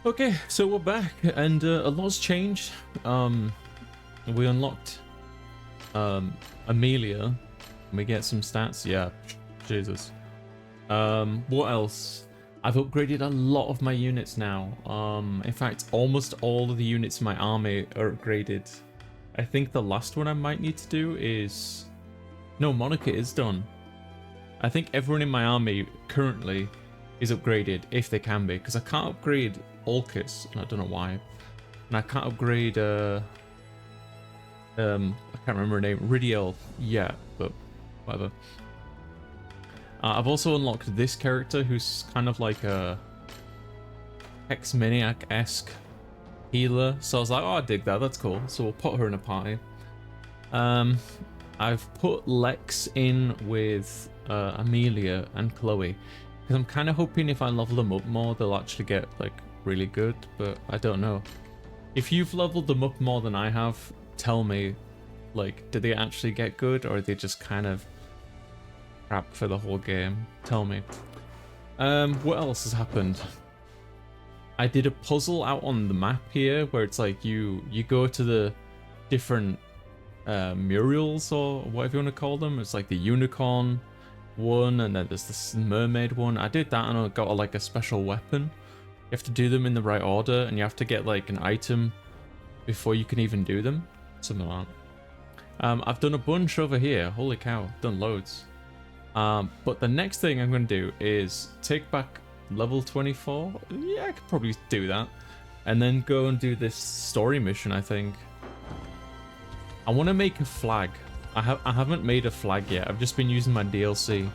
Okay, so we're back, and a lot's changed. We unlocked Amelia. We get some stats. Yeah, Jesus. What else? I've upgraded a lot of my units now. In fact, almost all of the units in my army are upgraded. I think the last one I might need to do is... No, Monica is done. I think everyone in my army currently is upgraded, if they can be, because I can't upgrade Orcus, and I don't know why. And I can't upgrade, I can't remember her name, Ridiel yet, but whatever. I've also unlocked this character, who's kind of like a Hex-Maniac-esque healer, so I was like, oh, I dig that, that's cool, so we'll put her in a party. I've put Lex in with Amelia and Chloe, because I'm kind of hoping if I level them up more, they'll actually get, like, really good, but I don't know. If you've leveled them up more than I have, tell me, like, do they actually get good, or are they just kind of crap for the whole game? Tell me. What else has happened? I did a puzzle out on the map here, where it's like you go to the different murals, or whatever you want to call them. It's like the unicorn one, and then there's this mermaid one. I did that, and I got like a special weapon. You have to do them in the right order, and you have to get like an item before you can even do them. Something like that. I've done a bunch over here. Holy cow, done loads. But the next thing I'm going to do is take back level 24. Yeah, I could probably do that. And then go and do this story mission, I think. I want to make a flag. I haven't made a flag yet. I've just been using my DLC.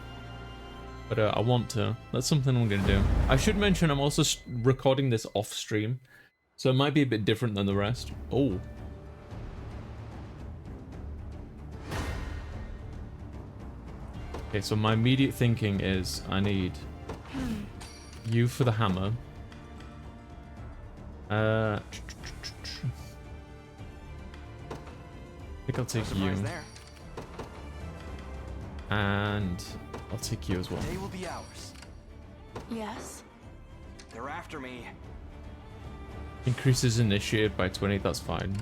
But I want to. That's something I'm going to do. I should mention I'm also recording this off stream. So it might be a bit different than the rest. Oh. Okay, so my immediate thinking is I need you for the hammer. I think I'll take you. And I'll take you as well. They will be ours. Yes. They're after me. Increases initiative by 20, that's fine.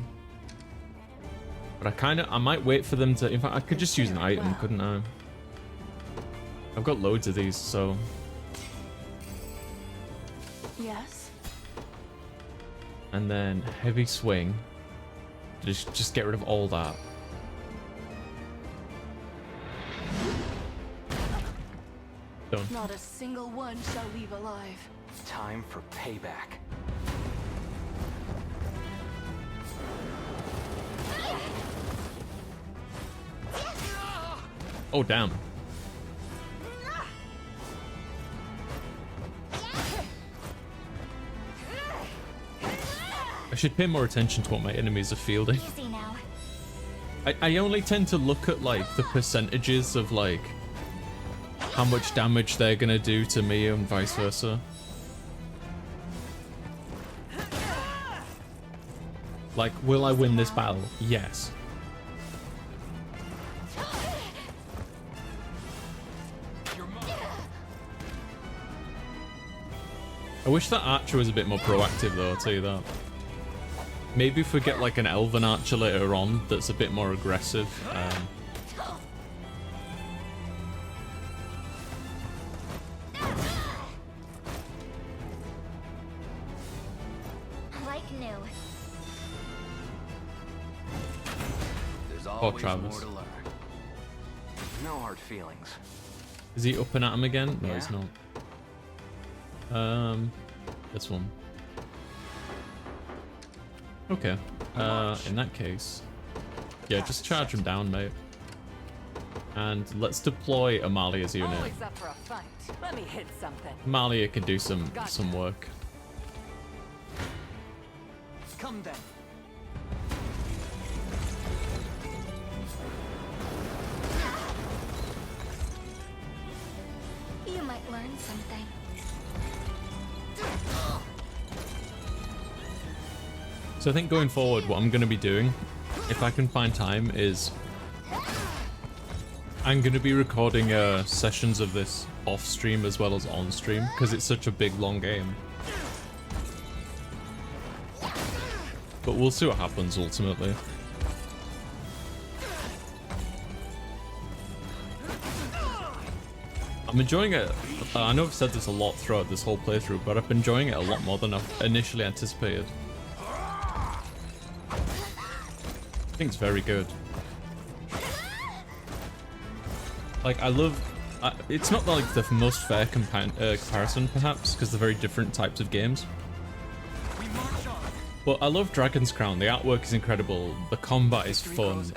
But I might wait for them to, in fact I could just use an item, couldn't I? I've got loads of these, so. Yes. And then heavy swing. Just get rid of all that. Done. Not a single one shall leave alive. Time for payback. Oh damn. I should pay more attention to what my enemies are fielding. Easy now. I only tend to look at like the percentages of like how much damage they're gonna do to me and vice versa. Like, will I win this battle? Yes. I wish that archer was a bit more proactive though, I'll tell you that. Maybe if we get like an elven archer later on that's a bit more aggressive. Like new. There's always Travis. more to learn. No hard feelings. Is he up and at him again? No, Yeah. he's not. This one. Okay. In that case, yeah, just charge him down, mate. And let's deploy Amalia's unit. Always up for a fight. Let me hit something. Amalia can do some work. Come then. You might learn something. So I think going forward, what I'm going to be doing, if I can find time, is I'm going to be recording sessions of this off stream as well as on stream because it's such a big long game. but we'll see what happens ultimately. I'm enjoying it. I know I've said this a lot throughout this whole playthrough, but I've been enjoying it a lot more than I've initially anticipated. I think it's very good. Like, I love... it's not like the most fair comparison, perhaps, because they're very different types of games. But I love Dragon's Crown. The artwork is incredible. The combat is fun.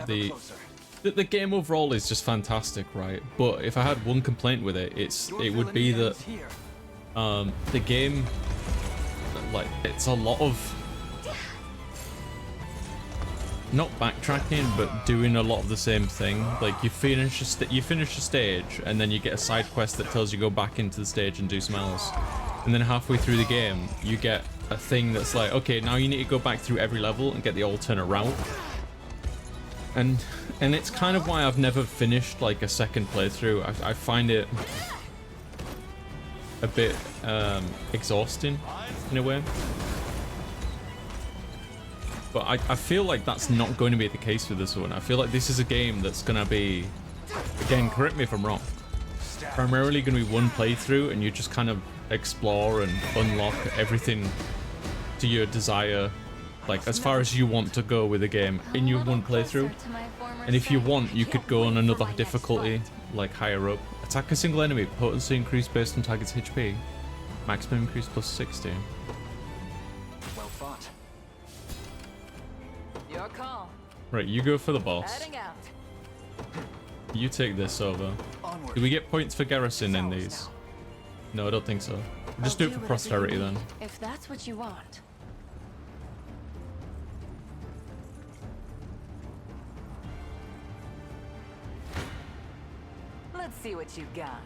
The game overall is just fantastic, right? But if I had one complaint with it, it would be that the game, like, it's a lot of not backtracking, but doing a lot of the same thing. Like, you finish a stage, and then you get a side quest that tells you go back into the stage and do something else. And then halfway through the game, you get a thing that's like, okay, now you need to go back through every level and get the alternate route. And it's kind of why I've never finished like a second playthrough. I find it a bit exhausting in a way. But I feel like that's not going to be the case with this one. I feel like this is a game that's going to be, again, correct me if I'm wrong, primarily going to be one playthrough, and you just kind of explore and unlock everything to your desire, like as far as you want to go with the game in your one playthrough. And if you want, you could go on another difficulty, like higher up. Attack a single enemy, potency increased based on target's HP, maximum increase plus 60. Well fought. Your call. Right, you go for the boss. Heading out. You take this over. Onward. Do we get points for garrison in these? No, I don't think so. Just do it for posterity then. If that's what you want. Let's see what you got.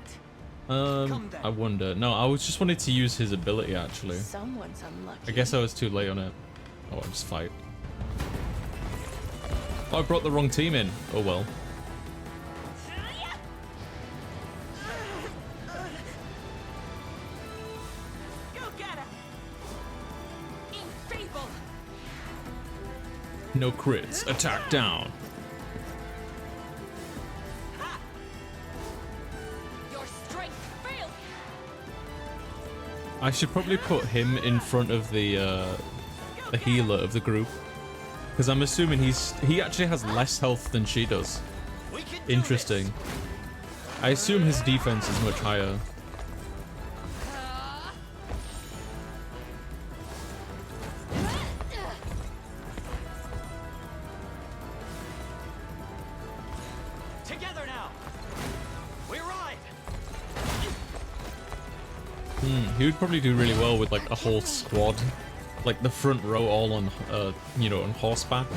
I wonder. No, I was just wanted to use his ability actually. Someone's unlucky. I guess I was too late on it. Oh, I'll just fight. Oh, I brought the wrong team in. Oh well. No crits. Attack down. Your strength failed. I should probably put him in front of the healer of the group, because I'm assuming he actually has less health than she does. Interesting. I assume his defense is much higher. Together now. We ride. He would probably do really well with like a whole squad, like the front row all on, you know, on horseback,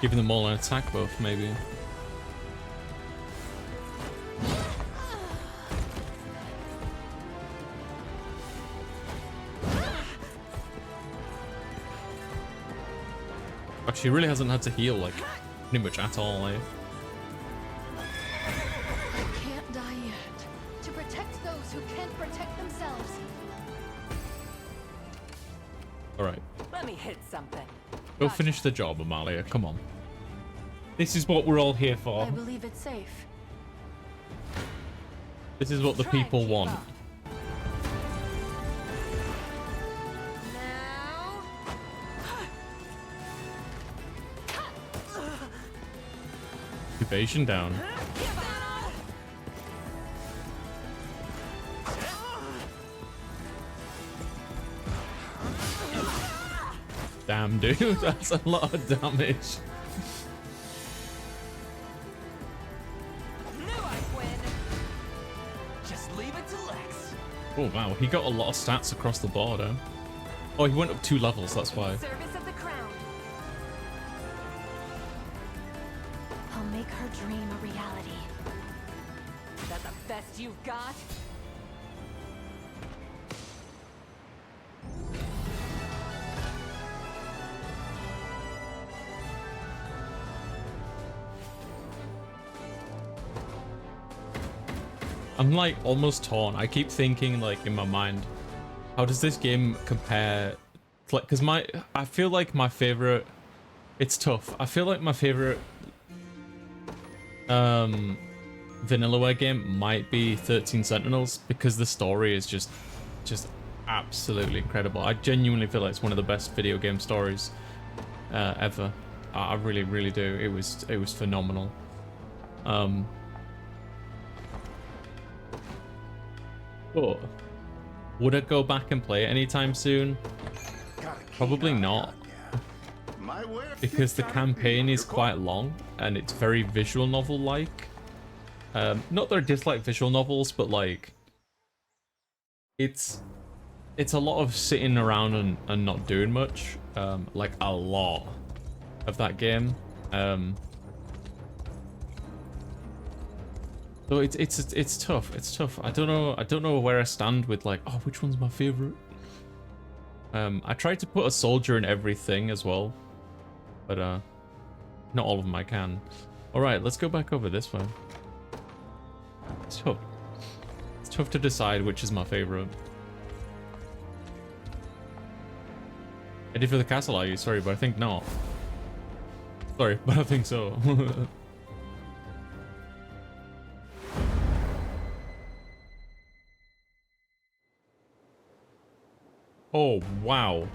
giving them all an attack buff maybe. But she really hasn't had to heal like pretty much at all, eh? I can't die yet. To protect those who can't protect themselves. Alright. Let me hit something. Go finish the job, Amalia. Come on. This is what we're all here for. I believe it's safe. This is what the Try and people keep want. up. Now. Evasion down. Damn, dude, that's a lot of damage. Knew I'd win. Just leave it to Lex. Oh wow, he got a lot of stats across the board, eh? Oh, he went up 2 levels, that's why. Service of the crown. I'll make her dream a reality. Is that the best you've got? I'm like almost torn. I keep thinking like in my mind, how does this game compare like, because I feel like my favorite, it's tough. I feel like my favorite Vanillaware game might be 13 Sentinels, because the story is just absolutely incredible. I genuinely feel like it's one of the best video game stories ever. I really, really do. It was phenomenal. But would I go back and play it anytime soon? Probably not, because the campaign is quite long and it's very visual novel like. Not that I dislike visual novels, but like it's a lot of sitting around and not doing much. Like a lot of that game. So it's tough. It's tough. I don't know where I stand with like, oh, which one's my favorite? I tried to put a soldier in everything as well, but not all of them I can. All right, let's go back over this way. It's tough. It's tough to decide which is my favorite. Ready for the castle, are you? Sorry, but I think not. Sorry, but I think so. Oh, wow.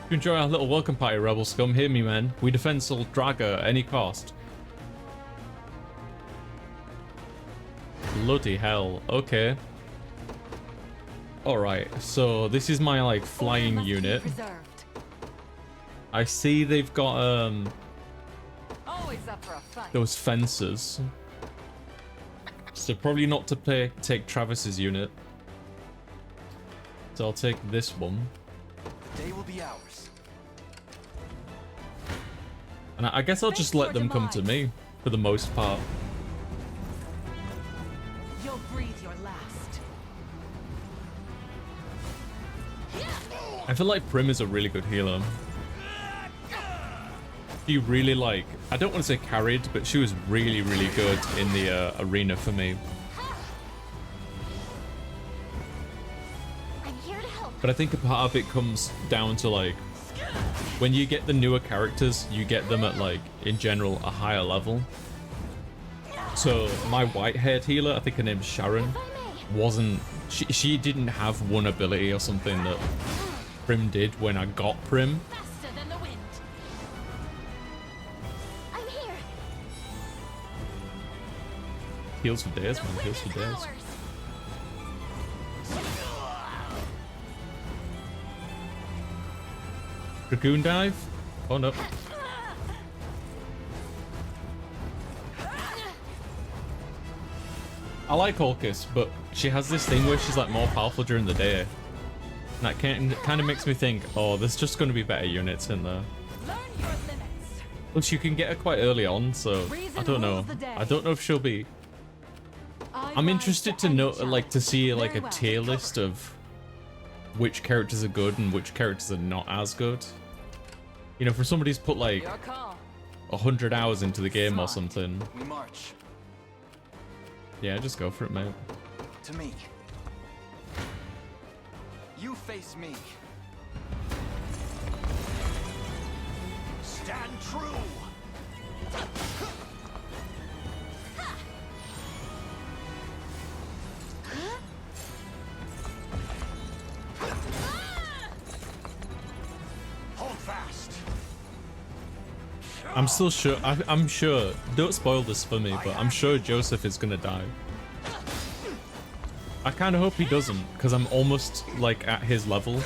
If you enjoy our little welcome party, Rebel Scum, hear me, man. We defend Soldraga at any cost. Bloody hell. Okay. Alright, so this is my, like, flying unit. I see they've got, Always up for a fight. those fences. So probably not to take Travis's unit. So I'll take this one. The day will be ours. And I guess I'll just let them come to me, for the most part. You'll breathe your last. I feel like Prim is a really good healer. She really, like, I don't want to say carried, but she was really, really good in the arena for me. But I think a part of it comes down to, like, when you get the newer characters, you get them at, like, in general, a higher level. So my white-haired healer, I think her name's Sharon, wasn't... She didn't have one ability or something that Prim did when I got Prim. Faster than the wind. I'm here. Heals for days, man. Heals for days. Dragoon dive? Oh no. I like Orcus, but she has this thing where she's like more powerful during the day. And that kind of makes me think, oh, there's just going to be better units in there. Learn your limits. Plus, you can get her quite early on, so I don't know. I don't know if she'll be... I'm interested to know, like, to see like a tier list of which characters are good and which characters are not as good. You know, for somebody who's put like Your call. 100 hours into the game or something. We march. Yeah, just go for it, mate. To me. You face me. Stand true. Hold fast. I'm still sure. I'm sure. Don't spoil this for me, but I'm sure Joseph is gonna die. I kind of hope he doesn't, because I'm almost like at his level.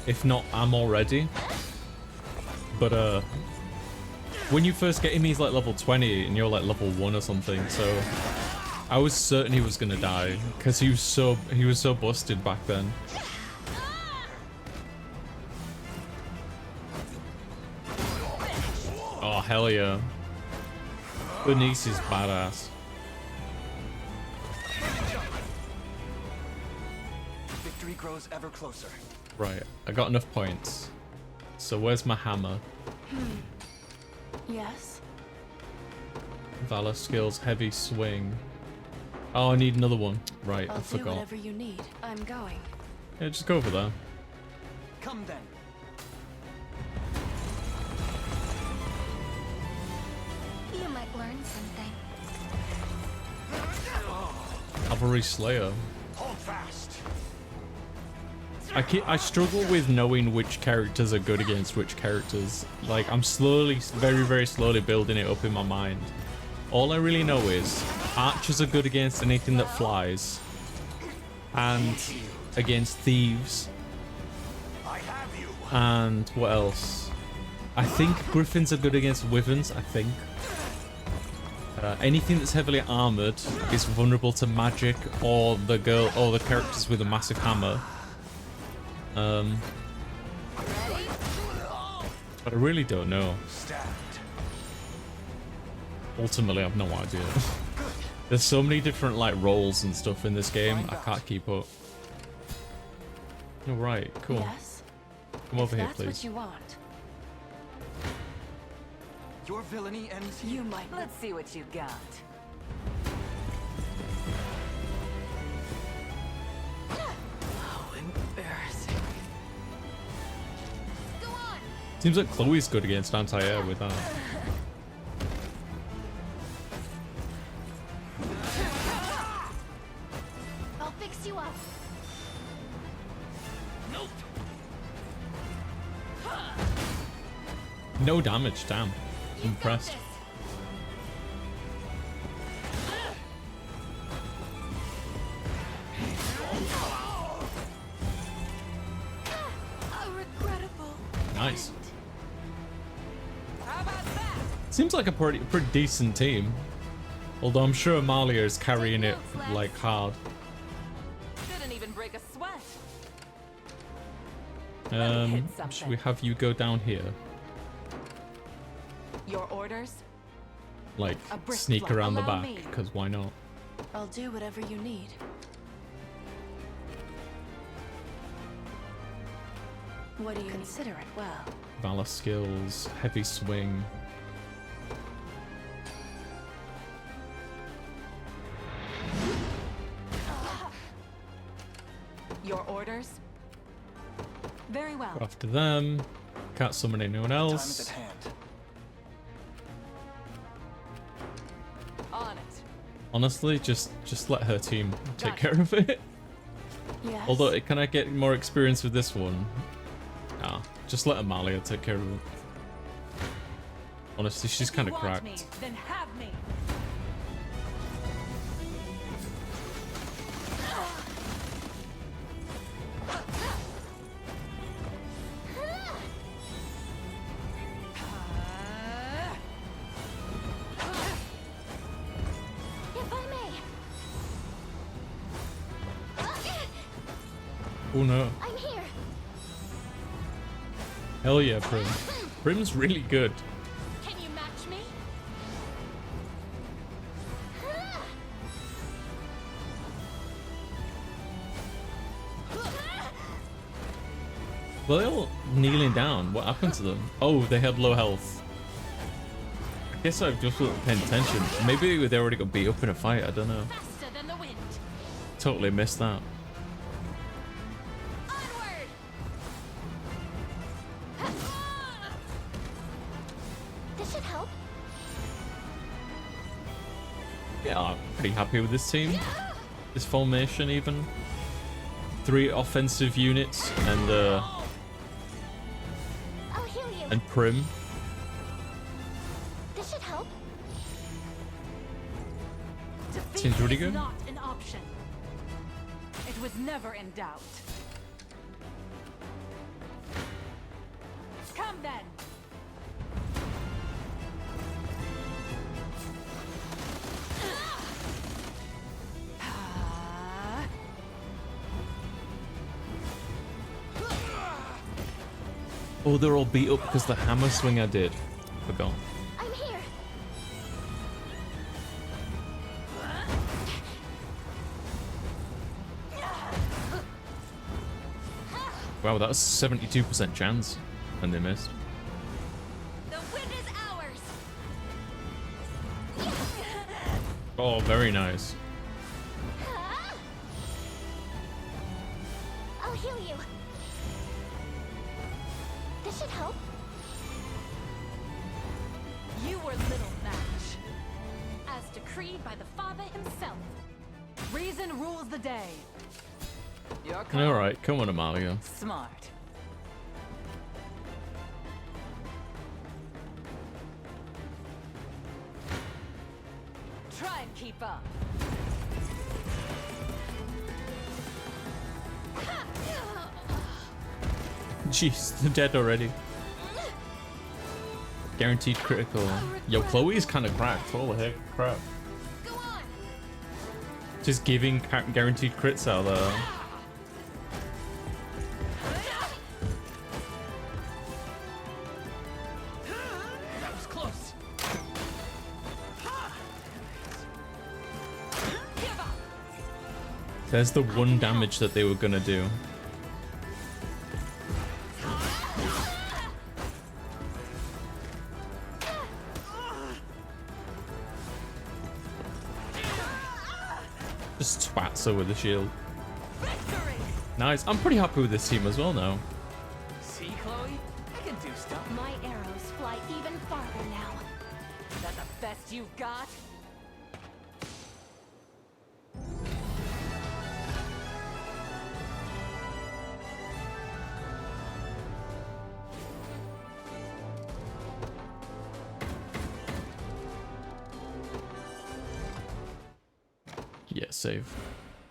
If not, I'm already. But when you first get him, he's like level 20, and you're like level 1 or something. So I was certain he was gonna die, because he was so busted back then. Oh, hell yeah. Berenice is badass. Victory grows ever closer. Right, I got enough points. So where's my hammer? Yes. Valor skills, heavy swing. Oh, I need another one. Right, I'll I do forgot. whatever you need. I'm going. Yeah, just go over there. Come then. learn something. Cavalry Slayer. Hold fast. I struggle with knowing which characters are good against which characters. Like, I'm slowly, very slowly building it up in my mind. All I really know is archers are good against anything that flies, and against thieves. I have you. And what else? I think griffins are good against wyverns. I think anything that's heavily armored is vulnerable to magic or the characters with a massive hammer. But I really don't know. Stabbed. Ultimately, I have no idea. There's so many different like roles and stuff in this game. I can't keep up. All right, cool. Yes? Come over here, That's please. what you want. Your villainy ends here. You might. Let's see what you got. Oh, embarrassing. Go on. Seems like Chloe's good against anti-air with that. I'll fix you up. No damage, damn. You've got Impressed. this. Regrettable. Nice. How about that? Seems like a pretty decent team. Although I'm sure Amalia is carrying it like hard. Didn't even break a sweat. Should we have you go down here? Your orders? Like A brick sneak block. around the Allow back, me. because why not? I'll do whatever you need. What do you consider it well? Valor skills, heavy swing. Your orders? Very well. Go after them. Can't summon anyone Time is else. at hand. On it. Honestly, just let her team take Gotcha. care of it. Yes. Although, can I get more experience with this one? Nah, just let Amalia take care of it. Honestly, she's If kind you of want me, cracked. then have me. If I may. Oh no. I'm here. Hell yeah, Prim. Prim's really good. Can you match me? Well, they're all kneeling down. What happened to them? Oh, they had low health. I guess I've just wasn't paying attention. Maybe they already got beat up in a fight. I don't know. Faster than the wind. Totally missed that. Onward. This should help. Yeah, I'm pretty happy with this team. This formation, even. 3 offensive units I'll heal you. and Prim. This should help. Defeat Seems really is good. not an option. It was never in doubt. Come then. Oh, they're all beat up because the hammer swing I did. Forgot. I'm here. Wow, that was 72% chance, and they missed. The wind is ours. Oh, very nice. I'll heal you. should help. You were little match. decreed by the Father himself. Reason rules the day. Your Alright, come on, Amalia. Smart. Try and keep up. Jeez, they're dead already. Guaranteed critical. Yo, Chloe's kind of cracked. Holy heck, crap. Go on. Just giving guaranteed crits out there. That was close. There's the one damage that they were gonna do. Just twats her with the shield. Victory! Nice. I'm pretty happy with this team as well now. See, Chloe? I can do stuff. My arrows fly even farther now. Is that the best you've got? Yeah, save.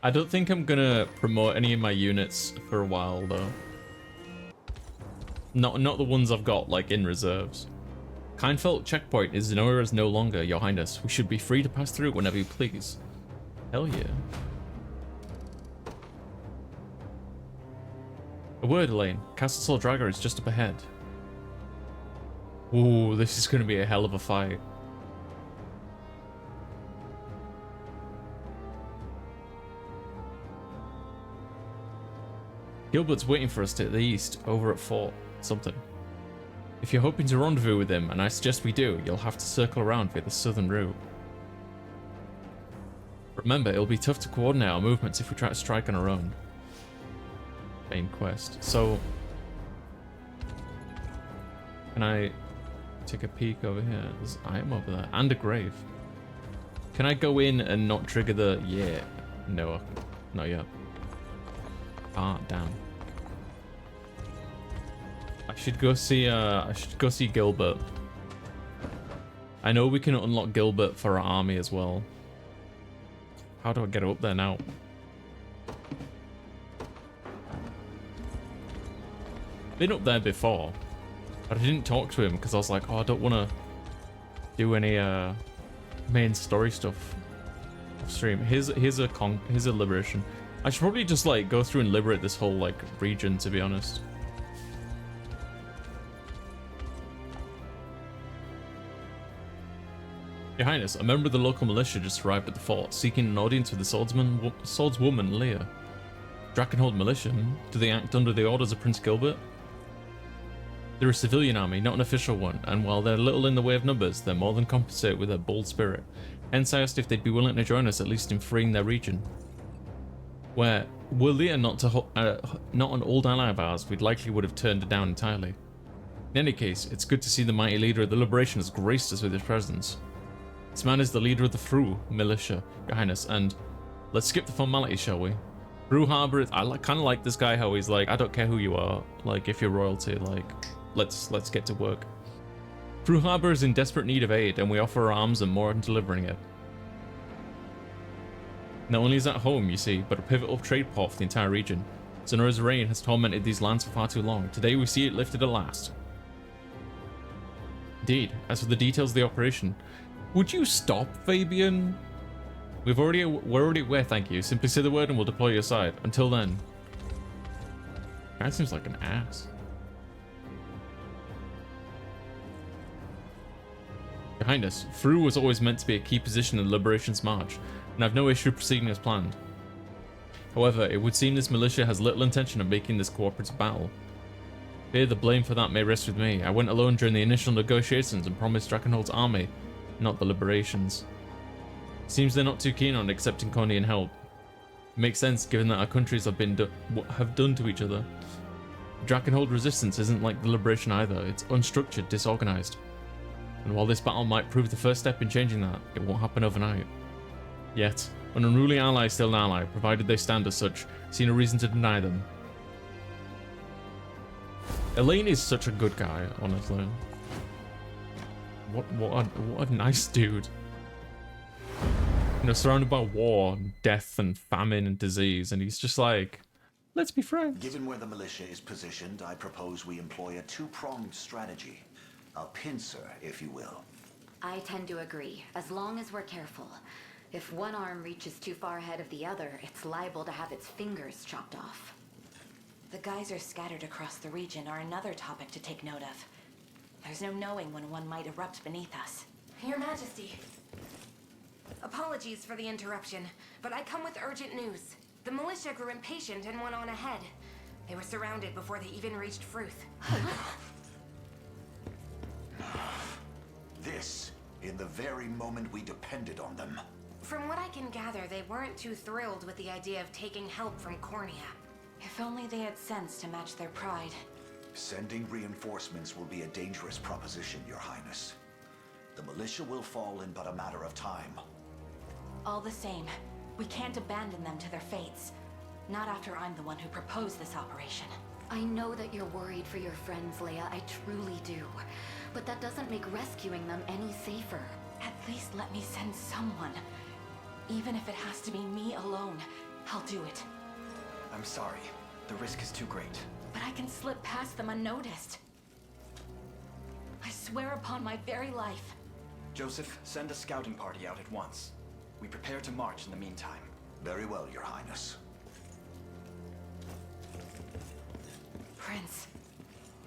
I don't think I'm gonna promote any of my units for a while though. Not the ones I've got like in reserves. Kindfelt checkpoint is no longer, Your Highness. We should be free to pass through whenever you please. Hell yeah. A word, Elaine. Castle Soldraga is just up ahead. Ooh, this is gonna be a hell of a fight. Gilbert's waiting for us to the east, over at Fort something. If you're hoping to rendezvous with him, and I suggest we do, you'll have to circle around via the southern route. Remember, it'll be tough to coordinate our movements if we try to strike on our own. Main quest. So, can I take a peek over here? There's an item over there, and a grave. Can I go in and not trigger the... Yeah. No, not yet. Ah, damn. I should go see Gilbert. I know we can unlock Gilbert for our army as well. How do I get up there now? Been up there before, but I didn't talk to him because I was like, oh, I don't want to do any main story stuff off stream. Here's a liberation. I should probably just like go through and liberate this whole like region, to be honest. Your Highness, a member of the local militia just arrived at the fort, seeking an audience with the swordswoman Leah. Drakenhold militia? Do they act under the orders of Prince Gilbert? They're a civilian army, not an official one, and while they're little in the way of numbers, they're more than compensate with their bold spirit. Hence I asked if they'd be willing to join us, at least in freeing their region. Were Leah not an old ally of ours, we'd likely would have turned her down entirely. In any case, it's good to see the mighty leader of the Liberation has graced us with his presence. This man is the leader of the Fru militia, Your Highness, and let's skip the formalities, shall we? Fru Harbor is, I kind of like this guy, how he's like, I don't care who you are, like if you're royalty, like let's get to work. Fru Harbor is in desperate need of aid, and we offer our arms and more in delivering it. Not only is that home, you see, but a pivotal trade port for the entire region. Sonora's reign has tormented these lands for far too long. Today we see it lifted at last. Indeed, as for the details of the operation, would you stop, Fabian? We're already aware, thank you. Simply say the word and we'll deploy your side. Until then. Guy seems like an ass. Your Highness, Fru was always meant to be a key position in the Liberation's march, and I've no issue proceeding as planned. However, it would seem this militia has little intention of making this cooperative battle. Fear the blame for that may rest with me. I went alone during the initial negotiations and promised Drakenhold's army, not the Liberations. Seems they're not too keen on accepting Cornian help. It makes sense given that our countries have done to each other. Drakenhold resistance isn't like the Liberation either. It's unstructured, disorganized. And while this battle might prove the first step in changing that, it won't happen overnight. Yet, an unruly ally is still an ally, provided they stand as such. See no reason to deny them. Elaine is such a good guy, honestly. What a nice dude. You know, surrounded by war, death, and famine, and disease, and he's just like, let's be friends. Given where the militia is positioned, I propose we employ a two-pronged strategy. A pincer, if you will. I tend to agree, as long as we're careful. If one arm reaches too far ahead of the other, it's liable to have its fingers chopped off. The geysers scattered across the region are another topic to take note of. There's no knowing when one might erupt beneath us. Your Majesty. Apologies for the interruption, but I come with urgent news. The militia grew impatient and went on ahead. They were surrounded before they even reached Fruth. This, in the very moment we depended on them. From what I can gather, they weren't too thrilled with the idea of taking help from Cornea. If only they had sense to match their pride. Sending reinforcements will be a dangerous proposition, Your Highness. The militia will fall in but a matter of time. All the same, we can't abandon them to their fates. Not after I'm the one who proposed this operation. I know that you're worried for your friends, Leia, I truly do. But that doesn't make rescuing them any safer. At least let me send someone. Even if it has to be me alone, I'll do it. I'm sorry. The risk is too great. But I can slip past them unnoticed. I swear upon my very life. Joseph, send a scouting party out at once. We prepare to march in the meantime. Very well, Your Highness. Prince.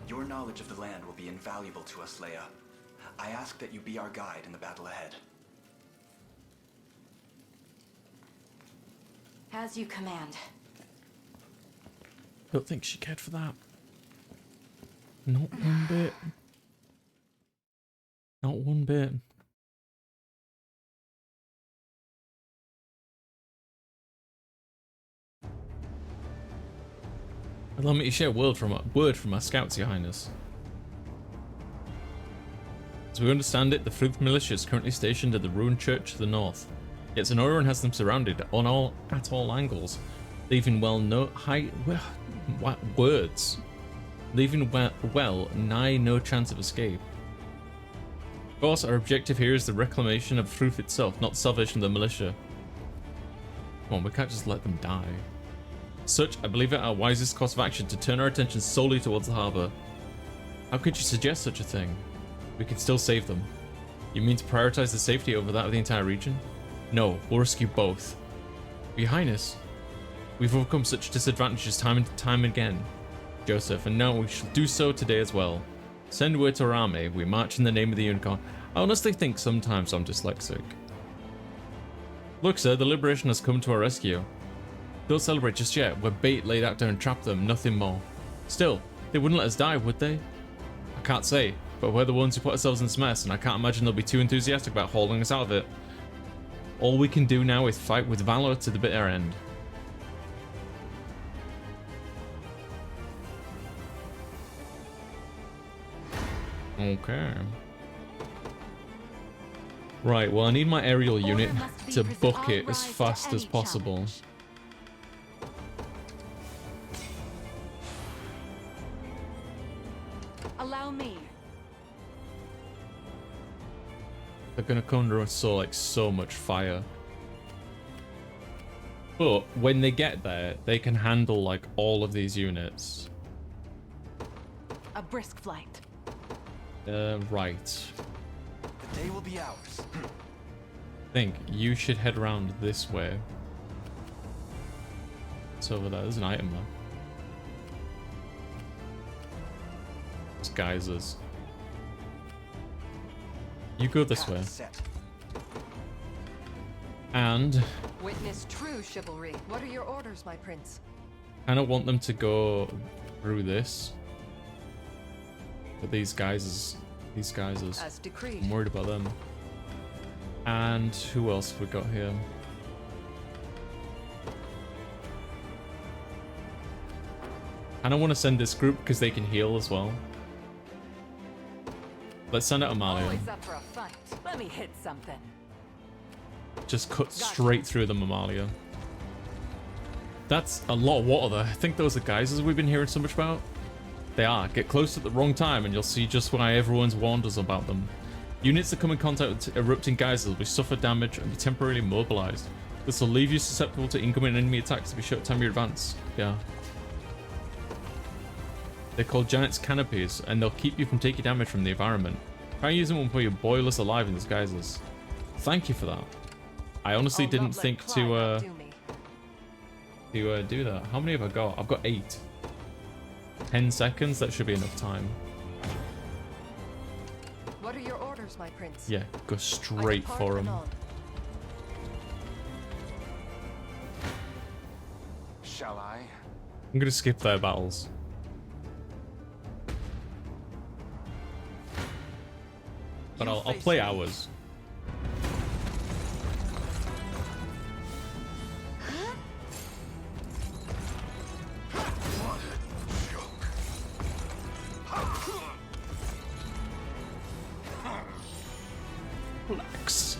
Your knowledge of the land will be invaluable to us, Leia. I ask that you be our guide in the battle ahead. As you command. Don't think she cared for that. Not one bit. Not one bit. Allow me to share a word from our scouts, Your Highness. As we understand it, the Fruth militia is currently stationed at the ruined church to the north. Yet Sonoran has them surrounded at all angles, leaving leaving nigh no chance of escape. Of course, our objective here is the reclamation of Fruth itself, not the salvation of the militia. Come on, we can't just let them die. Such, I believe it our wisest course of action to turn our attention solely towards the harbour. How could you suggest such a thing? We could still save them. You mean to prioritize the safety over that of the entire region? No, we'll rescue both. Your Highness, we've overcome such disadvantages time and time again, Joseph, and now we shall do so today as well. Send word to our army, we march in the name of the Unicorn. I honestly think sometimes I'm dyslexic. Look, sir, the Liberation has come to our rescue. Don't celebrate just yet. We're bait laid out to entrap them, nothing more. Still, they wouldn't let us die, would they? I can't say, but we're the ones who put ourselves in this mess, and I can't imagine they'll be too enthusiastic about hauling us out of it. All we can do now is fight with valor to the bitter end. Okay. Right, well I need my aerial unit to book it as fast as possible. Allow me. They're gonna come under us so much fire. But when they get there, they can handle like all of these units. A brisk flight. Right. The day will be ours. Think you should head around this way. It's over there. There's an item there. It's geysers. You go this way. Set. And Witness true chivalry. What are your orders, my prince? kind of want them to go through this. But these geysers. As decreed. I'm worried about them. And who else have we got here? And I want to send this group because they can heal as well. Let's send out Amalia. Always up for a fight. Let me hit something. Just cut straight through them, Amalia. That's a lot of water there. I think those are geysers we've been hearing so much about. They are. Get close at the wrong time and you'll see just why everyone's warned us about them. Units that come in contact with erupting geysers will suffer damage and be temporarily mobilized. This will leave you susceptible to incoming enemy attacks to be short time your advance. Yeah. They're called Janet's canopies, and they'll keep you from taking damage from the environment. Try using one before you boil us alive in these geysers. Thank you for that. I honestly didn't think to do that. How many have I got? I've got 8. 10 seconds, that should be enough time. What are your orders, my prince? Yeah, go straight for him. Shall I? I'm gonna skip their battles. But I'll play ours. Relax.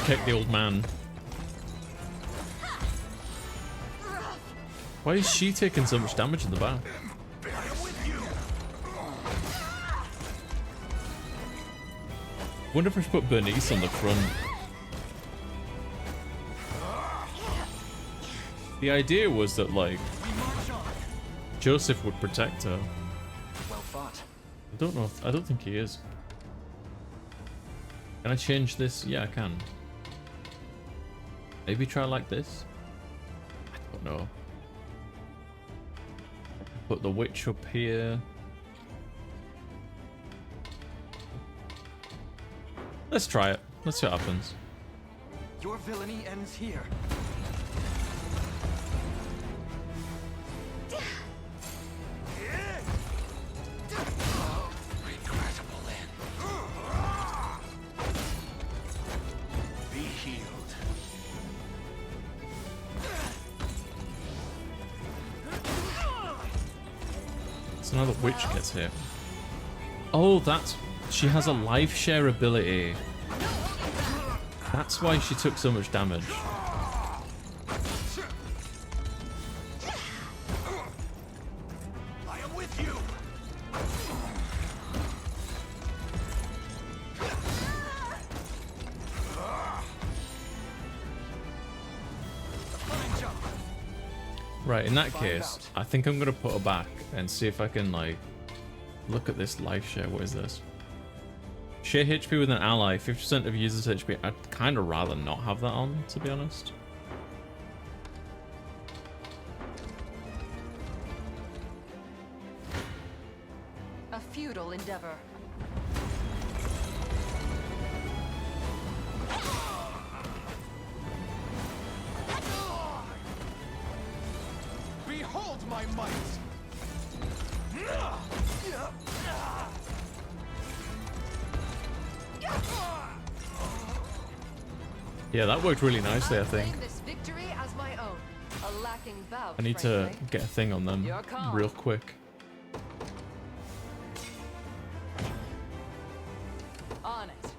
Kick the old man. Why is she taking so much damage in the back? Wonder if I should put Berenice on the front. The idea was that, like, Joseph would protect her. Well fought. I don't know. I don't think he is. Can I change this? Yeah, I can. Maybe try like this? I don't know. Put the witch up here. Let's try it. Let's see what happens. Your villainy ends here. Regrettable end. Be healed. So now the witch gets hit. Oh, that's... She has a life share ability. That's why she took so much damage. I am with you. Right, in that case, I think I'm gonna put her back and see if I can, like, look at this life share. What is this? Share HP with an ally, 50% of user's HP. I'd kind of rather not have that on, to be honest. A futile endeavor. Behold my might. Yeah, that worked really nicely, I think. Claim this victory as my own. A lacking bout, I need to frankly. get a thing on them Your call. real quick. On it.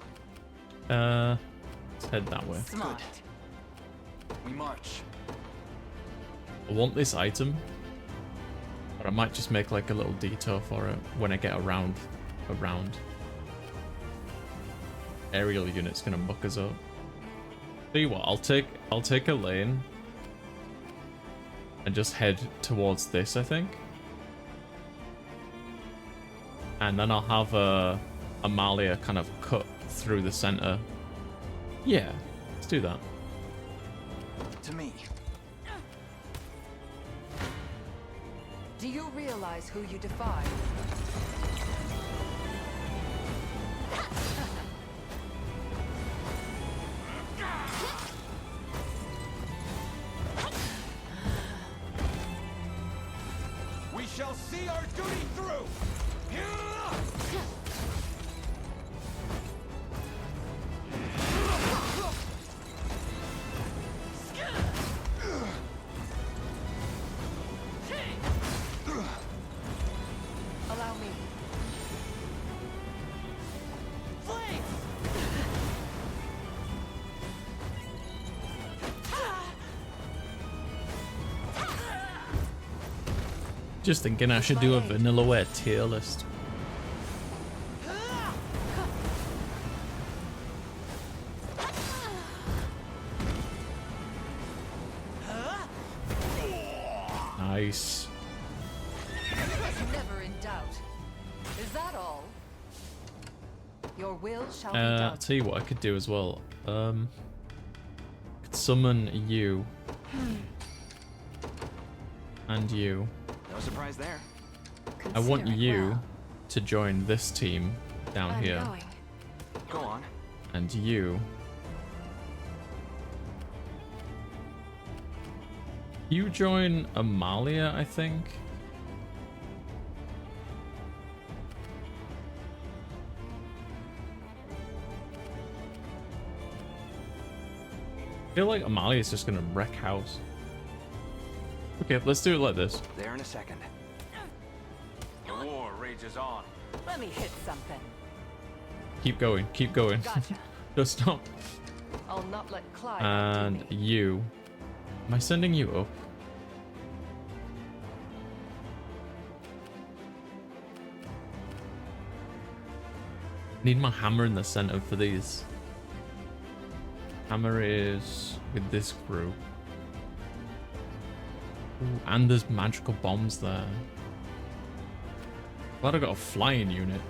Let's head that way. Smart. We march. I want this item, but I might just make like a little detour for it when I get around. Aerial unit's gonna muck us up. Tell you what, I'll take a lane and just head towards this, I think. And then I'll have Amalia kind of cut through the center. Yeah, let's do that. To me. Do you realize who you defy? We shall see our duty through. Just thinking I should do a Vanillaware tier list. Nice. Was never in doubt. Is that all? Your will shall be done. I'll tell you what I could do as well. Could summon you. And you. No surprise there. I want Consider it you well. to join this team down I'm here. going. Go on. And you. You join Amalia, I think. I feel like Amalia's just gonna wreck house. Okay, let's do it like this. There in a second. The war rages on. Let me hit something. Keep going, keep going. Gotcha. Don't stop. I'll not let Clyde And outdo me. you. Am I sending you up? Need my hammer in the center for these. Hammer is with this group. Ooh, and there's magical bombs there. Glad I got a flying unit.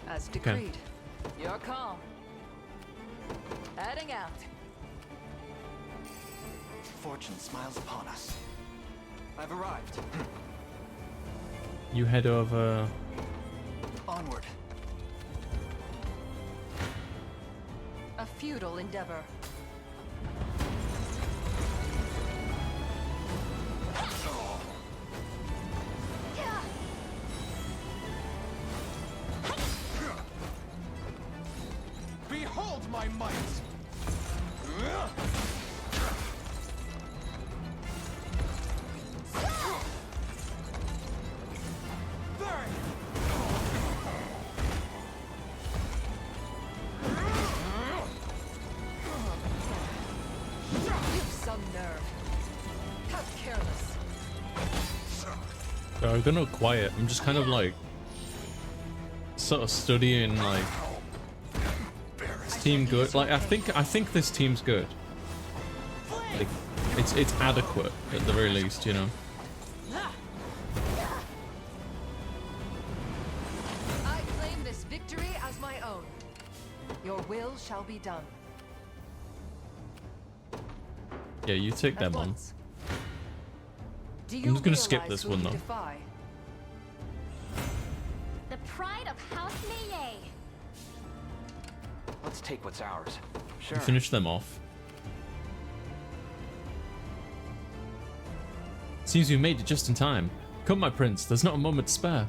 As decreed. Your call. Heading out. Fortune smiles upon us. I've arrived. You head over. Onward. A futile endeavor. Behold my might! You've some nerve. How careless. I'm gonna quiet. I'm just kind of like sort of studying like is team good. Like I think this team's good. Like it's adequate at the very least, you know. I claim this victory as my own. Your will shall be done. Yeah, you take At them on. once. Do I'm you just gonna skip realize this who one you though. defy? The pride of House Melee. Let's take what's ours. Sure. You finish them off. Seems you made it just in time. Come, my prince, there's not a moment to spare.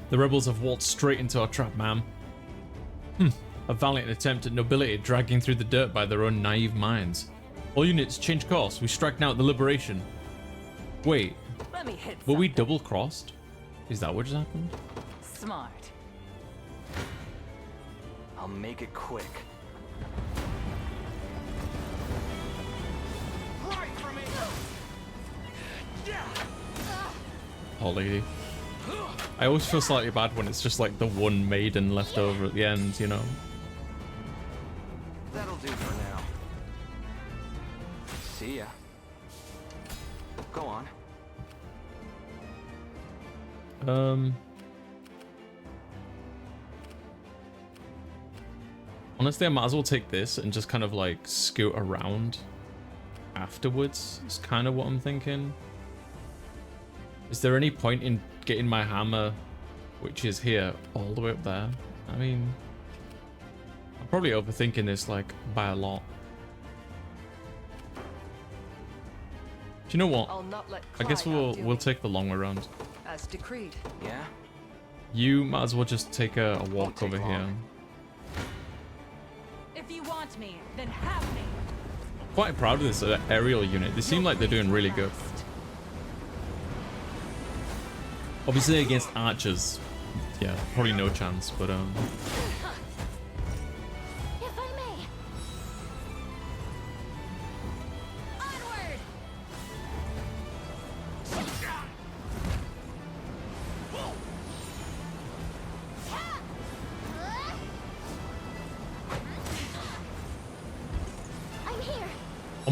The rebels have waltzed straight into our trap, ma'am. A valiant attempt at nobility dragging through the dirt by their own naive minds. All units, change course. We strike now at the liberation. Wait, Let me hit were we something. double-crossed? Is that what just happened? Smart. I'll make it quick. Right for me. Oh, lady. I always feel slightly bad when it's just like the one maiden left over at the end, you know? That'll do for now. See ya. Go on. Honestly, I might as well take this and just kind of like scoot around afterwards. It's kind of what I'm thinking. Is there any point in getting my hammer, which is here, all the way up there? I mean, I'm probably overthinking this like by a lot. Do you know what? I'll not let I guess Clyde outdo we'll me. take the long way around. As decreed. Yeah? You might as well just take a walk Won't take over here. long. If you want me, then have me. Quite proud of this aerial unit. They seem like they're doing really good. Obviously against archers, yeah, probably no chance, but If I may.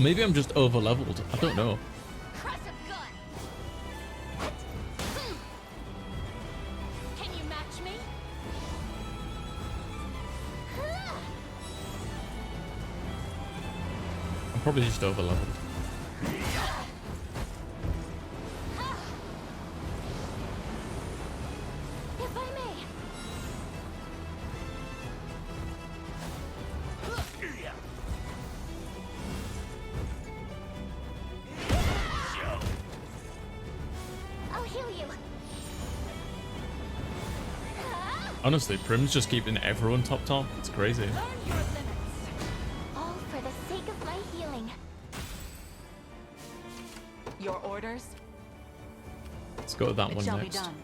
Or maybe I'm just over leveled. I don't know. Impressive gun. Can you match me? I'm probably just over leveled. If I may. I'll heal you. Honestly, Prim's just keeping everyone top. It's crazy. Learn your limits. All for the sake of my healing. Your orders? Let's go to that It one shall next. be done.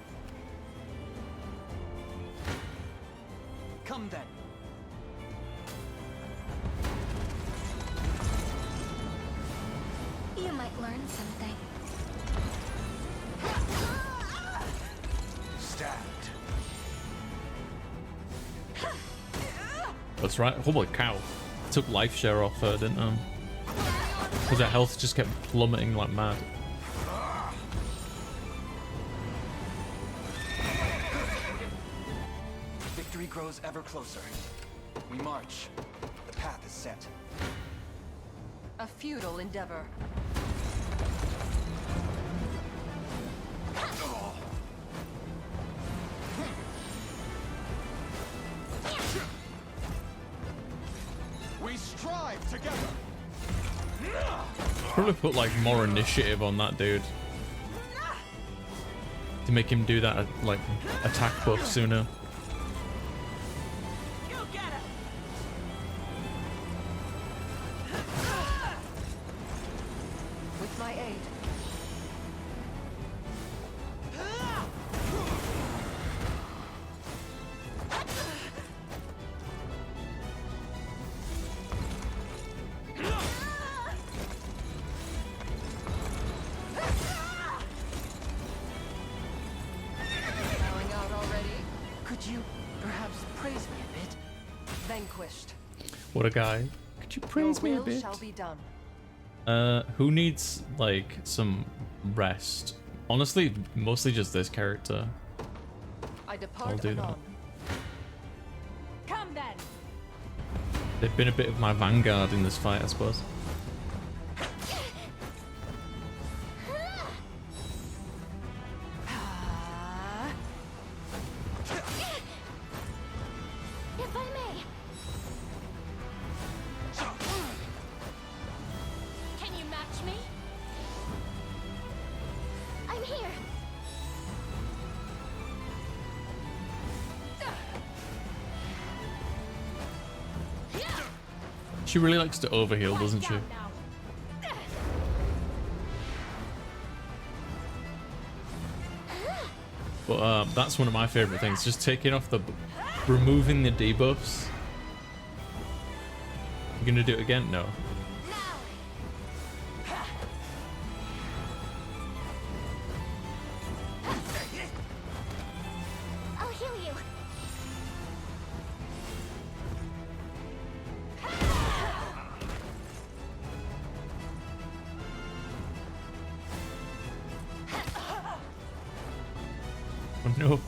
Come then. You might learn something. Stand. That's right. Holy cow. Took life share off her, didn't I? Because her health just kept plummeting like mad. Victory grows ever closer. We march. The path is set. A futile endeavor. We strive together. Probably put like more initiative on that dude to make him do that like attack buff sooner. With my aid. Bowing out already? Could you perhaps praise me a bit? Vanquished. What a guy. Could you praise me a Your will bit? shall be done. Who needs like some rest? Honestly, mostly just this character. I I'll depart do that. anon. Come then. They've been a bit of my vanguard in this fight, I suppose. If I may. Can you match me? I'm here. She really likes to overheal, doesn't she? Down now. But that's one of my favorite things. Just taking off the, removing the debuffs. You gonna do it again? No. I'll heal you. Oh no.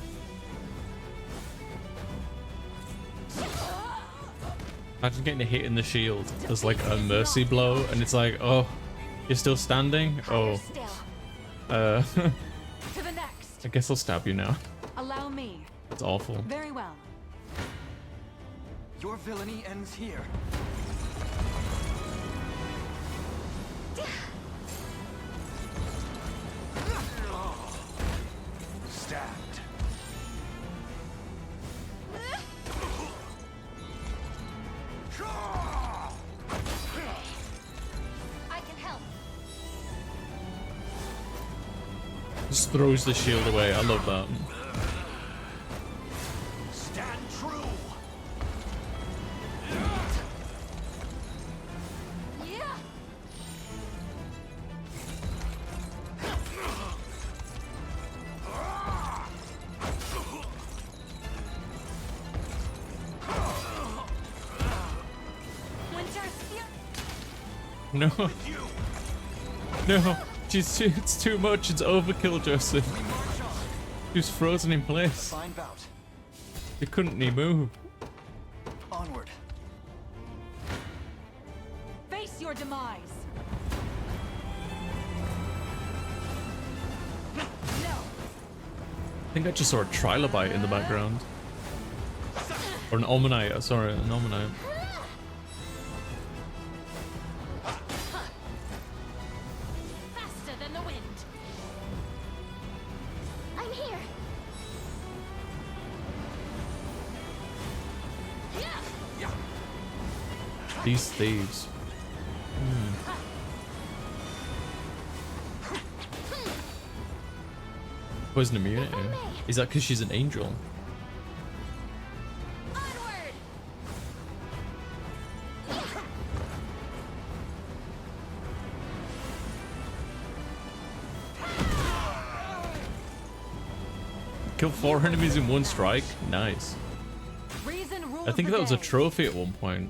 Imagine getting a hit in the shield as like a mercy blow, and it's like, oh, you're still standing? Oh. Still. To the next. I guess I'll stab you now. Allow me. That's awful. Very well. Your villainy ends here. Stand. I can help. Just throws the shield away. I love that. Stand true. Yeah. Winter's fear. No. No. It's too much. It's overkill, Joseph. He was frozen in place. Fine bout. He couldn't even move. Onward. Face your demise. No. I think I just saw a trilobite in the background. Or an Omnite, sorry, an Omnite. Faster than the wind. I'm here. These thieves. Poison immunity. Is that because she's an angel? Onward. Kill 4 enemies in one strike? Nice. Reason rules I think the that was a day. trophy at one point.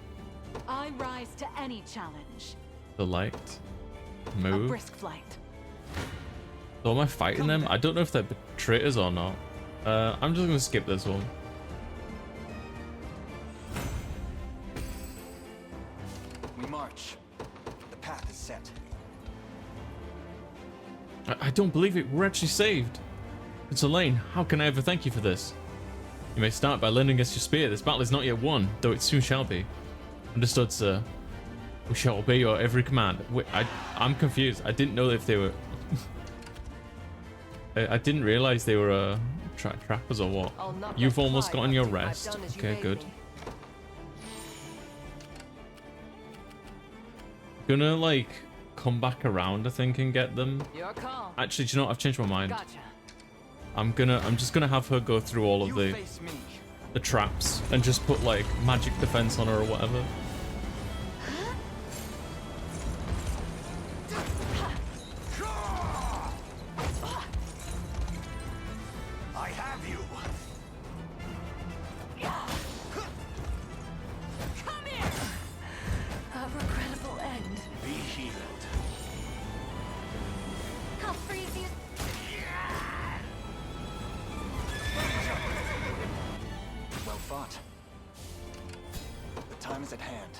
I rise to any challenge. The light. A Move. brisk flight. So am I fighting them? I don't know if they're traitors or not. I'm just gonna skip this one. We march. The path is set. I don't believe it. We're actually saved. It's Elaine. How can I ever thank you for this? You may start by lending us your spear. This battle is not yet won, though it soon shall be. Understood, sir. We shall obey your every command. Wait, I'm confused. I didn't know if they were... I didn't realize they were trappers or what. I'll not You've let almost pride gotten your after I've rest. done as you Okay, bade good. me. Gonna like come back around, I think, and get them. Your call. Actually, do you know what? I've changed my mind. Gotcha. I'm just gonna have her go through all of You face me. the traps and just put like magic defense on her or whatever. I have you. Come here. A regrettable end. Be healed. I'll freeze you. Well fought. The time is at hand.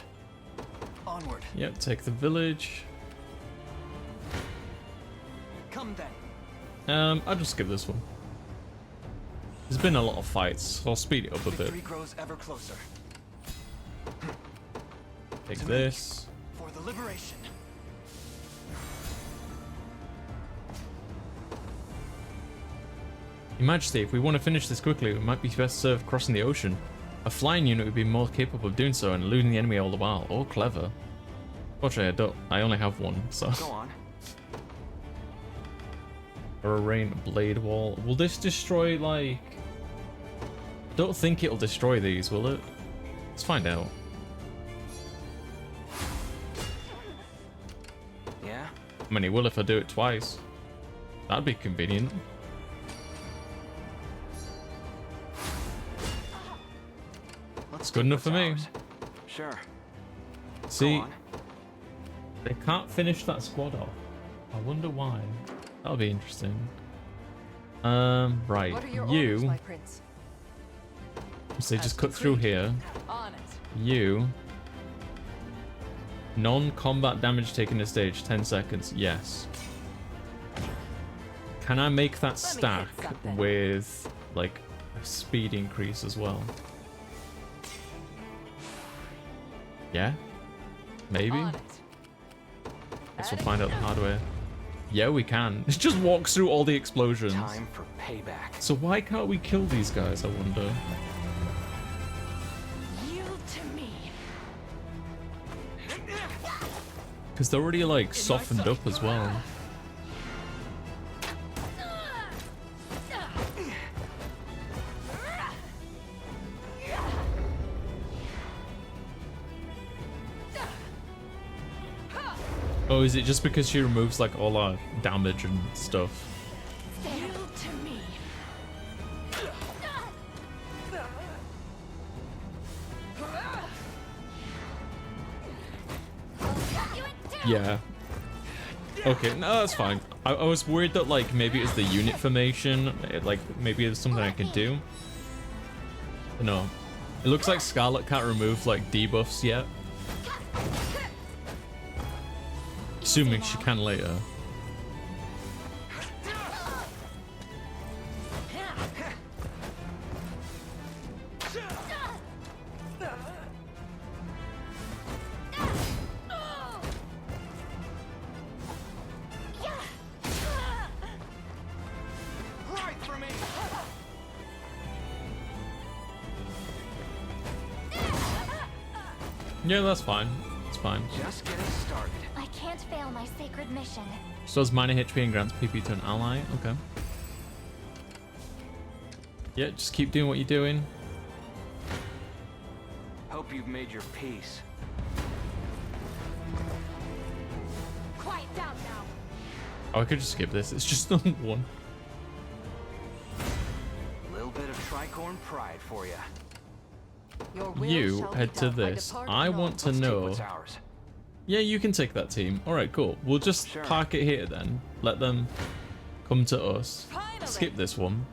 Onward. Yep, take the village. Come then. I'll just skip this one. There's been a lot of fights, so I'll speed it up a bit. Victory grows ever closer. Take To this. For the liberation. Your Majesty, if we want to finish this quickly, we might be best served crossing the ocean. A flying unit would be more capable of doing so and eluding the enemy all the while. Oh, clever. Fortunately, I only have one, so. Go on. Or a rain blade wall. Will this destroy, like... I don't think it'll destroy these, will it? Let's find out. Yeah? I mean, it will if I do it twice. That'd be convenient. Let's Good take enough for what's me. ours. Sure. See, Go on. they can't finish that squad off. I wonder why. That'll be interesting. Right, What are your orders, you. my prince? So As just cut through decreed. here. On it. You. Non-combat damage taken to stage, 10 seconds. Yes. Can I make that Let me stack hit something. with like a speed increase as well? Yeah? Maybe? On it. Guess we'll find out the hard way. Yeah, we can. It just walks through all the explosions. Time for payback. So why can't we kill these guys, I wonder? Yield to me. Because they're already like softened up as well. Oh, is it just because she removes like all our damage and stuff? Yield to me. Yeah. Okay, no, that's fine. I was worried that like maybe it's the unit formation, like maybe it's something I can do. No. It looks like Scarlet can't remove like debuffs yet. Assuming she can later. Yeah, that's fine. It's fine. Just getting started. I can't fail my sacred mission. So does minor HP and grants PP to an ally. Okay. Yeah, just keep doing what you're doing. Hope you've made your peace. Quiet down now. Oh, I could just skip this. It's just on one. A little bit of tricorn pride for you. Your will You shall be head to done. this. depart I in want all. to Let's take know. what's ours. Yeah, you can take that team. All right, cool. We'll just Sure. park it here then. Let them come to us. Finally. Skip this one.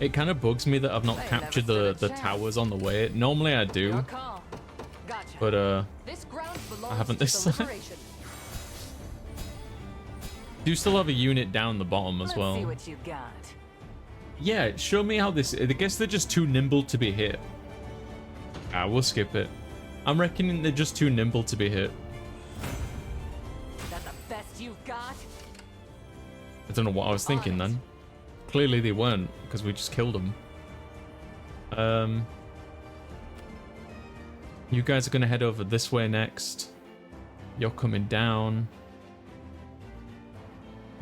It kind of bugs me that I've not They captured never the stood a towers on the way. Normally I Your do, call. Gotcha. but This ground belongs haven't to this the time. Liberation. do still have a unit down the bottom as Let's well. see what you got. Yeah, show me how this. I guess they're just too nimble to be hit. Ah, we'll skip it. I'm reckoning they're just too nimble to be hit. That the best you've got? I don't know what I was thinking then. Clearly they weren't, because we just killed them. You guys are gonna head over this way next. You're coming down.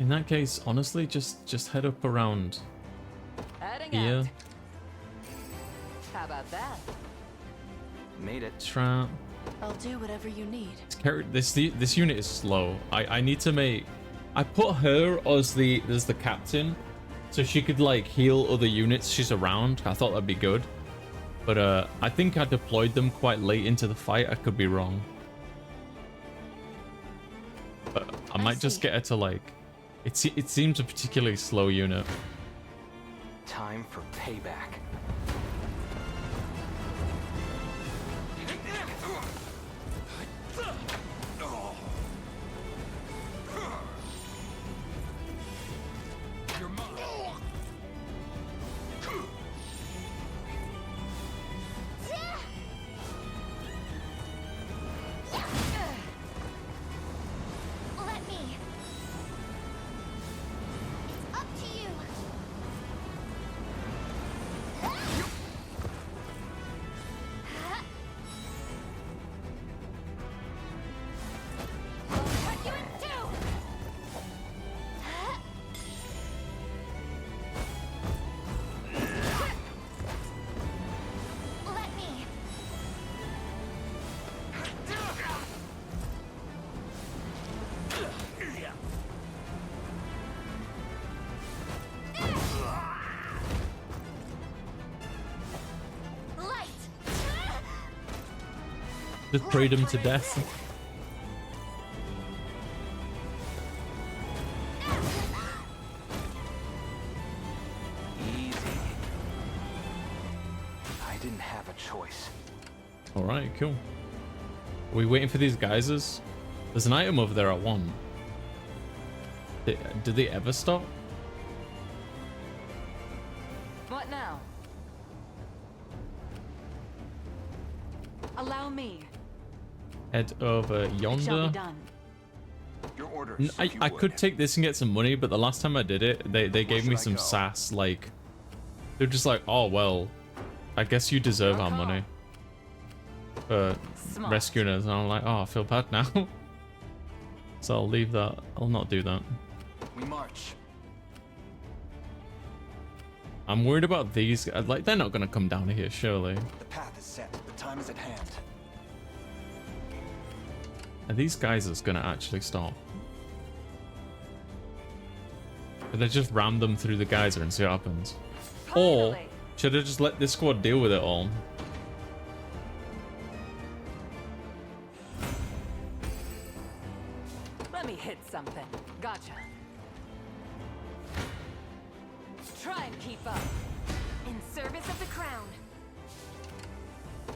In that case, honestly, just head up around Heading here. out. How about that? Made it. Try. I'll do whatever you need. This unit is slow. I need to make. I put her as the captain, so she could like heal other units she's around. I thought that'd be good, but I think I deployed them quite late into the fight. I could be wrong, but I might just get her to like. It seems a particularly slow unit. Time for payback. Let me. It's up to you. I'll cut you in two. Let me. Light. Just prayed him to death. Easy. I didn't have a choice. All right, cool. Are we waiting for these geysers? There's an item over there I want. Do they ever stop? What now? Allow me. Head over It shall yonder. be done. Your orders. I could take this and get some money, but the last time I did it, they gave me should I some go? sass. Like, they're just like, oh well, I guess you deserve Your our call. money for Smart. rescuing us. And I'm like, oh, I feel bad now. So I'll leave that. I'll not do that. We march. I'm worried about these. Like, they're not gonna come down here, surely. The path is set. The time is at hand. Are these geysers gonna actually stop? Or they just ram them through the geyser and see what happens? Or Finally. should I just let this squad deal with it all? Gotcha. Try and keep up. In service of the crown.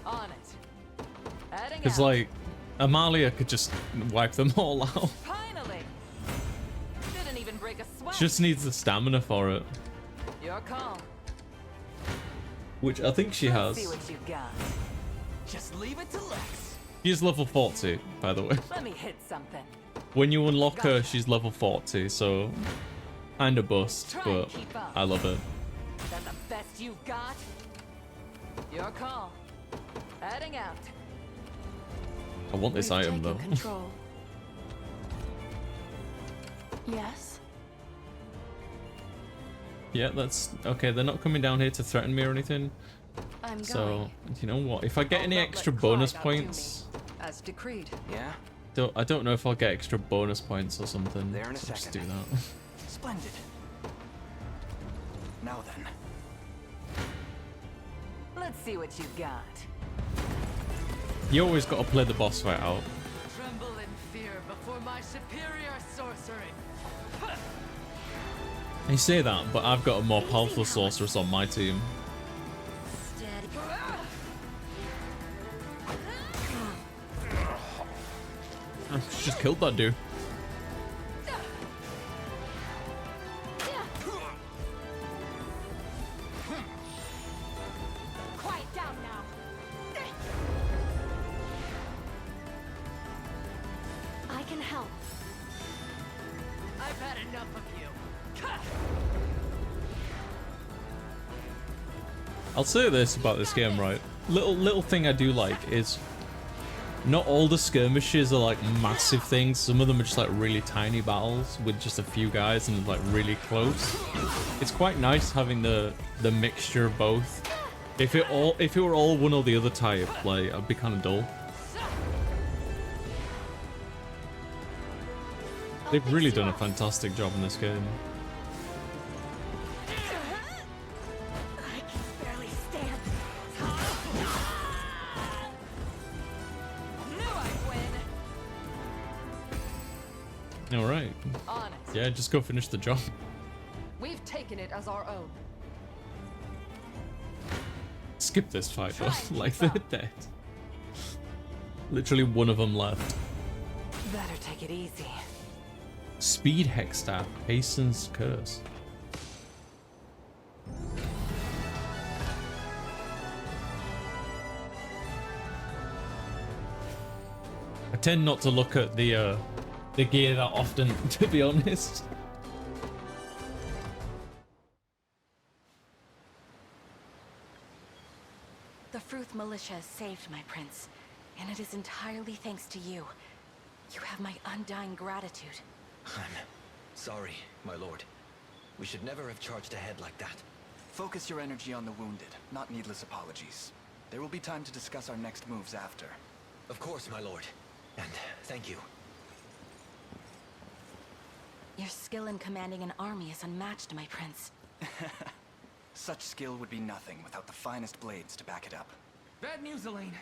On it. Heading Because, out. like, Amalia could just wipe them all out. Finally. Didn't even break a sweat. She just needs the stamina for it. Your call. Which I think she Let's see has. what you got. Just leave it to Lex. She's level 40, by the way. Let me hit something. When you unlock her, she's level 40, so kinda bust, Try but and keep up. I love it. That the best you've got? Your call. Heading out. I want this item though. Control. Yes. Yeah, that's okay. They're not coming down here to threaten me or anything. I'm So, you know what? If I get I'll any not extra let Clyde bonus outdo me. points, As decreed. Yeah? I don't know if I'll get extra bonus points or something. There in a so just second. do that. Splendid. Now then. Let's see what you got. You always got to play the boss fight out. Tremble in fear before my superior sorcery. I say that, but I've got a more powerful sorceress on my team. She just killed that dude. Quiet down now. I can help. I've had enough of you. I'll say this about this game, right? Little thing I do like is not all the skirmishes are like massive things. Some of them are just like really tiny battles with just a few guys and like really close. It's quite nice having the mixture of both. If it were all one or the other type, like I'd be kind of dull. They've really done a fantastic job in this game. I can barely stand. Knew I'd win. All right. On it. Yeah, just go finish the job. We've taken it as our own. Skip this fight though. Like they're dead. Literally one of them left. Better take it easy. Speed Hex Staff, Hasten's Curse. I tend not to look at the gear that often, to be honest. The Fruth Militia has saved my prince, and it is entirely thanks to you. You have my undying gratitude. I'm sorry, my lord. We should never have charged ahead like that. Focus your energy on the wounded, not needless apologies. There will be time to discuss our next moves after. Of course, my lord. And thank you. Your skill in commanding an army is unmatched, my prince. Such skill would be nothing without the finest blades to back it up. Bad news, Elaine.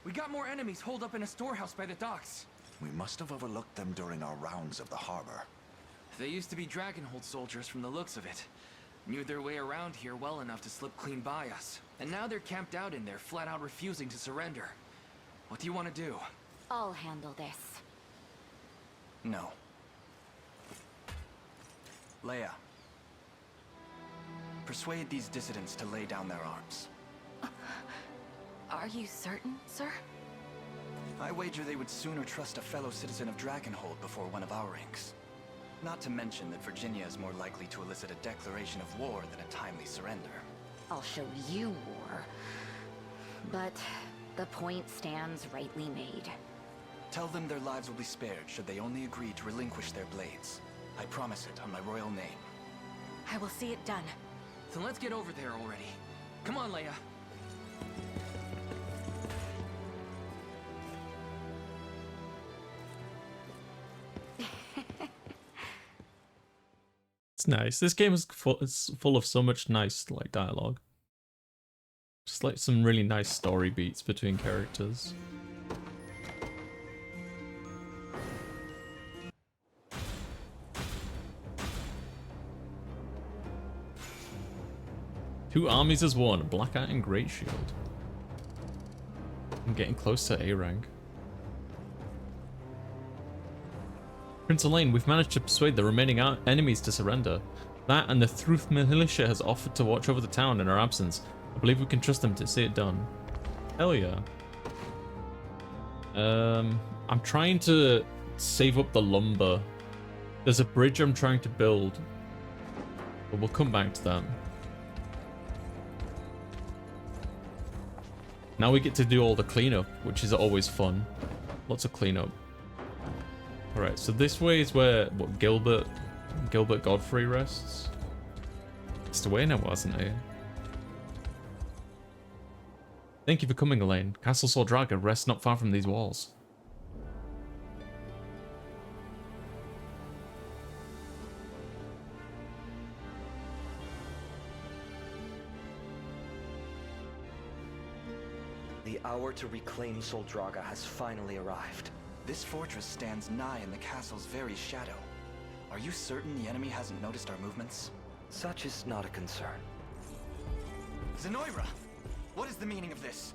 We got more enemies holed up in a storehouse by the docks. We must have overlooked them during our rounds of the harbor. They used to be Dragonhold soldiers from the looks of it. Knew their way around here well enough to slip clean by us. And now they're camped out in there, flat out refusing to surrender. What do you want to do? I'll handle this. No. Leia. Persuade these dissidents to lay down their arms. Are you certain, sir? I wager they would sooner trust a fellow citizen of Dragonhold before one of our ranks. Not to mention that Virginia is more likely to elicit a declaration of war than a timely surrender. I'll show you war. But the point stands rightly made. Tell them their lives will be spared should they only agree to relinquish their blades. I promise it on my royal name. I will see it done. Then let's get over there already. Come on, Leia. It's nice. This game is full of so much nice like dialogue. Just like some really nice story beats between characters. 2 armies as one. Blackeye and Great Shield. I'm getting close to A rank. Prince Elaine, we've managed to persuade the remaining enemies to surrender. That and the Thruth militia has offered to watch over the town in our absence. I believe we can trust them to see it done. Hell yeah. I'm trying to save up the lumber. There's a bridge I'm trying to build. But we'll come back to that. Now we get to do all the cleanup, which is always fun. Lots of cleanup. Alright, so this way is where, what, Gilbert Godfrey rests? It's away now, wasn't he? Thank you for coming, Elaine. Castle Soldraga rests not far from these walls. The hour to reclaim Soldraga has finally arrived. This fortress stands nigh in the castle's very shadow. Are you certain the enemy hasn't noticed our movements? Such is not a concern. Zenoira! What is the meaning of this?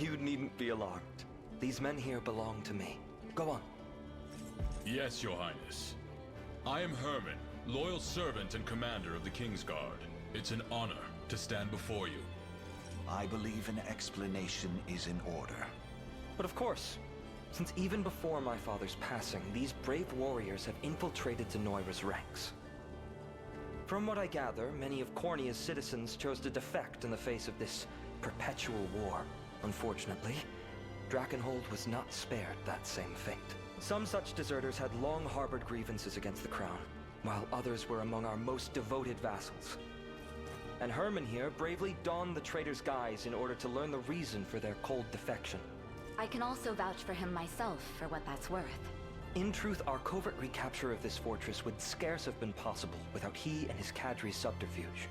You needn't be alarmed. These men here belong to me. Go on. Yes, Your Highness. I am Herman, loyal servant and commander of the Kingsguard. It's an honor to stand before you. I believe an explanation is in order. But of course, since even before my father's passing, these brave warriors have infiltrated Zenoira's ranks. From what I gather, many of Cornea's citizens chose to defect in the face of this perpetual war. Unfortunately, Drakenhold was not spared that same fate. Some such deserters had long harbored grievances against the crown, while others were among our most devoted vassals. And Herman here bravely donned the traitor's guise in order to learn the reason for their cold defection. I can also vouch for him myself, for what that's worth. In truth, our covert recapture of this fortress would scarce have been possible without he and his cadre's subterfuge.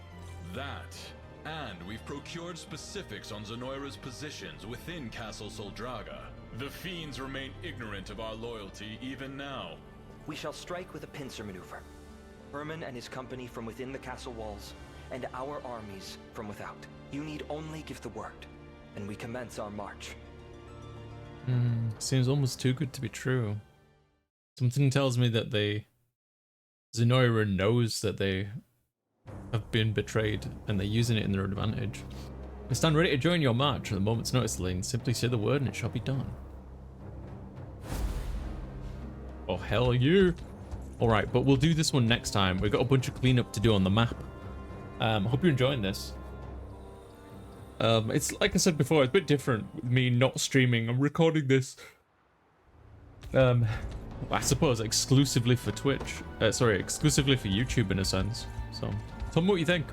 That, and we've procured specifics on Zenoira's positions within Castle Soldraga. The fiends remain ignorant of our loyalty even now. We shall strike with a pincer maneuver. Herman and his company from within the castle walls, and our armies from without. You need only give the word, and we commence our march. Seems almost too good to be true. Something tells me that Zenoira knows that they have been betrayed and they're using it in their advantage. I stand ready to join your march at the moment's notice, Lane. Simply say the word and it shall be done. Oh, hell yeah. Alright, but we'll do this one next time. We've got a bunch of cleanup to do on the map. Hope you're enjoying this. It's like I said before, it's a bit different with me not streaming. I'm recording this, I suppose exclusively for Twitch. Sorry, exclusively for YouTube in a sense. So tell me what you think.